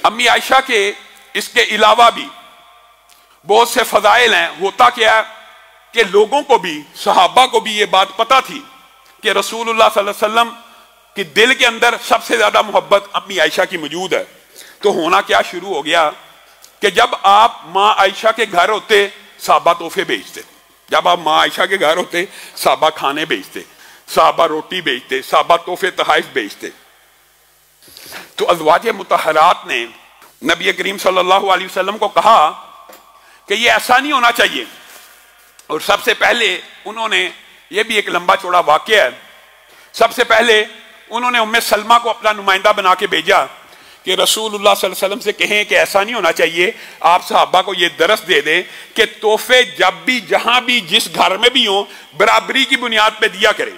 امی عائشہ کے اس کے علاوہ بھی بہت سے فضائل ہیں۔ ہوتا کیا ہے کہ لوگوں کو بھی، صحابہ کو بھی یہ بات پتہ تھی کہ رسول اللہ صلی اللہ علیہ وسلم کی دل کے اندر سب سے زیادہ محبت امی عائشہ کی موجود ہے۔ تو ہونا کیا شروع ہو گیا کہ جب آپ ماں عائشہ کے گھر ہوتے صحابہ تحفے بیچتے، جب آپ ماں عائشہ کے گھر ہوتے صحابہ کھانے بیچتے، صحابہ روٹی بیچتے، صحابہ تحفے تحائف بیچتے۔ تو ازواج مطہرات نے نبی کریم صلی اللہ علیہ وسلم کو کہا کہ یہ ایسا نہیں ہونا چاہیے، اور سب سے پہلے انہوں نے، یہ بھی ایک لمبا چوڑا واقعہ ہے، سب سے پہلے انہوں نے ام سلمہ کو اپنا نمائندہ بنا کے بھیجا کہ رسول اللہ صلی اللہ علیہ وسلم سے کہیں کہ ایسا نہیں ہونا چاہیے، آپ صحابہ کو یہ درس دے دیں کہ تحفے جب بھی، جہاں بھی، جس گھر میں بھی ہوں، برابری کی بنیاد پہ دیا کریں۔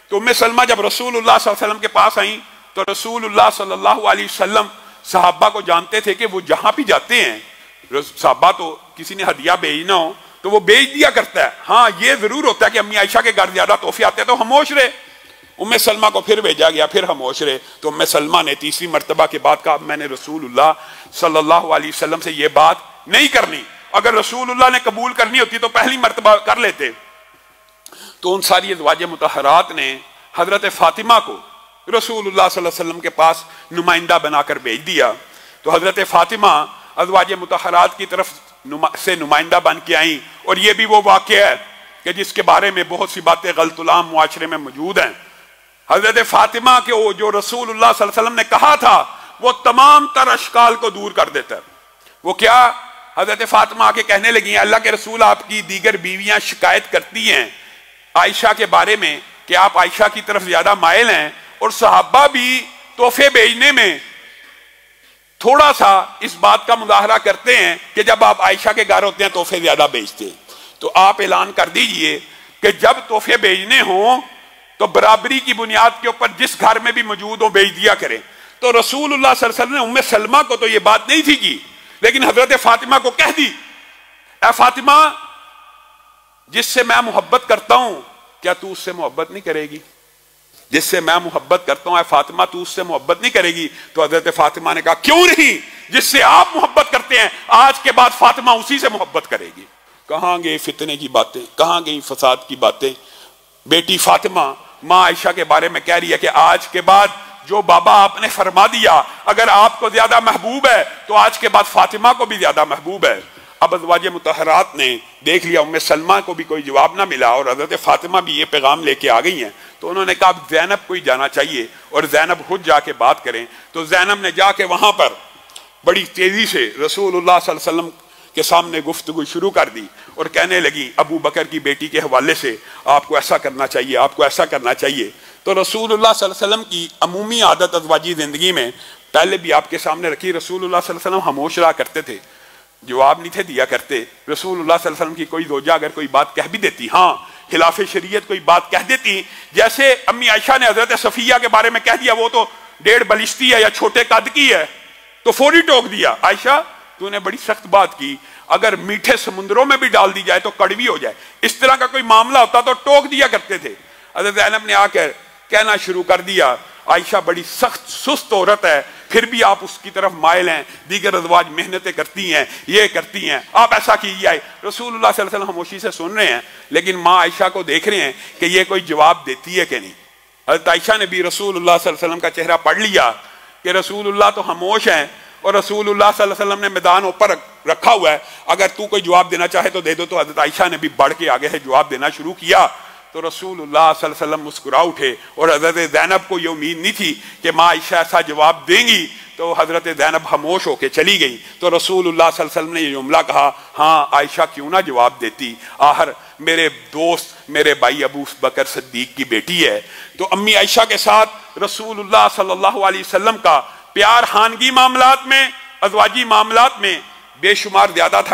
تو ام سلمہ جب رسول اللہ صلی اللہ علیہ وسلم کے پاس آئیں تو رسول اللہ صلی اللہ علیہ وسلم صحابہ کو جانتے تھے کہ وہ جہاں بھی جاتے ہیں، صحابہ تو کسی نے ہدیہ بھیجنا ہو تو وہ بیچ دیا کرتا ہے۔ ہاں یہ ضرور ہوتا ہے کہ امی عائشہ کے گھر زیادہ تحفے آتے ہیں تو خاموش رہے۔ ام سلمہ کو پھر بھیجا گیا، پھر خاموش رہے۔ تو ام سلمہ نے تیسری مرتبہ کے بعد کہا میں نے رسول اللہ صلی اللہ علیہ وسلم سے یہ بات نہیں کرنی، اگر رسول اللہ نے قبول کرنی ہوتی تو پہلی مرتبہ کر لیتے۔ تو ان ساری ازواج مطہرات نے حضرت فاطمہ کو رسول اللہ صلی اللہ علیہ وسلم کے پاس نمائندہ بنا کر بھیج دیا۔ تو حضرت فاطمہ ازواج مطہرات کی طرف سے نمائندہ بن کے آئیں، اور یہ بھی وہ واقعہ ہے کہ جس کے بارے میں بہت سی باتیں غلط العام معاشرے میں موجود ہیں۔ حضرت فاطمہ کے وہ جو رسول اللہ صلی اللہ علیہ وسلم نے کہا تھا وہ تمام تر اشکال کو دور کر دیتا ہے۔ وہ کیا؟ حضرت فاطمہ آ کے کہنے لگی اللہ کے رسول آپ کی دیگر بیویاں شکایت کرتی ہیں عائشہ کے بارے میں کہ آپ عائشہ کی طرف زیادہ مائل ہیں، اور صحابہ بھی تحفے بھیجنے میں تھوڑا سا اس بات کا مظاہرہ کرتے ہیں کہ جب آپ عائشہ کے گھر ہوتے ہیں تحفے زیادہ بیچتے ہیں۔ تو آپ اعلان کر دیجئے کہ جب تحفے بھیجنے ہوں تو برابری کی بنیاد کے اوپر جس گھر میں بھی موجود ہوں بیچ دیا کریں۔ تو رسول اللہ صلی اللہ علیہ وسلم نے ام سلمہ کو تو یہ بات نہیں تھی کی، لیکن حضرت فاطمہ کو کہہ دی اے فاطمہ جس سے میں محبت کرتا ہوں کیا تو اس سے محبت نہیں کرے گی؟ جس سے میں محبت کرتا ہوں اے فاطمہ تو اس سے محبت نہیں کرے گی؟ تو حضرت فاطمہ نے کہا کیوں نہیں، جس سے آپ محبت کرتے ہیں آج کے بعد فاطمہ اسی سے محبت کرے گی۔ کہاں گئی فتنے کی باتیں، کہاں گئی فساد کی باتیں؟ بیٹی فاطمہ ماں عائشہ کے بارے میں کہہ رہی ہے کہ آج کے بعد جو بابا آپ نے فرما دیا اگر آپ کو زیادہ محبوب ہے تو آج کے بعد فاطمہ کو بھی زیادہ محبوب ہے۔ اب ازواج مطہرات نے دیکھ لیا ام سلمہ کو بھی کوئی جواب نہ ملا اور حضرت فاطمہ بھی یہ پیغام لے کے آ گئی ہیں، تو انہوں نے کہا اب زینب کو ہی جانا چاہیے اور زینب خود جا کے بات کریں۔ تو زینب نے جا کے وہاں پر بڑی تیزی سے رسول اللہ صلی اللہ علیہ وسلم کے سامنے گفتگو شروع کر دی اور کہنے لگی ابو بکر کی بیٹی کے حوالے سے آپ کو ایسا کرنا چاہیے، آپ کو ایسا کرنا چاہیے۔ تو رسول اللہ صلی اللہ علیہ وسلم کی عمومی عادت ازواجی زندگی میں پہلے بھی آپ کے سامنے رکھی، رسول اللہ صلی اللہ علیہ وسلم خاموش رہا کرتے تھے، جواب نہیں تھے دیا کرتے۔ رسول اللہ صلی اللہ علیہ وسلم کی کوئی زوجہ اگر کوئی بات کہہ بھی دیتی، ہاں خلاف شریعت کوئی بات کہہ دیتی، جیسے امی عائشہ نے حضرت صفیہ کے بارے میں کہہ دیا وہ تو 1.5 بلشتی ہے یا چھوٹے قد کی ہے، تو فوری ٹوک دیا عائشہ تو نے بڑی سخت بات کی، اگر میٹھے سمندروں میں بھی ڈال دی جائے تو کڑوی ہو جائے، اس طرح کا کوئی معاملہ ہوتا تو ٹوک دیا کرتے تھے۔ حضرت زینب نے آ کر کہنا شروع کر دیا عائشہ بڑی سخت سست عورت ہے، پھر بھی آپ اس کی طرف مائل ہیں، دیگر ازواج محنتیں کرتی ہیں، یہ کرتی ہیں، آپ ایسا کیجیے۔ رسول اللہ صلی اللہ علیہ وسلم خاموشی سے سن رہے ہیں، لیکن ماں عائشہ کو دیکھ رہے ہیں کہ یہ کوئی جواب دیتی ہے کہ نہیں۔ حضرت عائشہ نے بھی رسول اللہ صلی اللہ علیہ وسلم کا چہرہ پڑھ لیا کہ رسول اللہ تو خاموش ہیں اور رسول اللہ صلی اللہ علیہ وسلم نے میدان اوپر رکھا ہوا ہے، اگر تو کوئی جواب دینا چاہے تو دے دو۔ تو حضرت عائشہ نے بھی بڑھ کے آگے سے جواب دینا شروع کیا، تو رسول اللہ صلی اللہ علیہ وسلم مسکرا اٹھے، اور حضرت زینب کو یہ امید نہیں تھی کہ ماں عائشہ ایسا جواب دیں گی، تو حضرت زینب خاموش ہو کے چلی گئی۔ تو رسول اللہ صلی اللہ علیہ وسلم نے یہ جملہ کہا ہاں عائشہ کیوں نہ جواب دیتی، آخر میرے دوست میرے بھائی ابو بکر صدیق کی بیٹی ہے۔ تو امی عائشہ کے ساتھ رسول اللہ صلی اللہ علیہ وسلم کا پیار خانگی معاملات میں، ازواجی معاملات میں بے شمار زیادہ تھا۔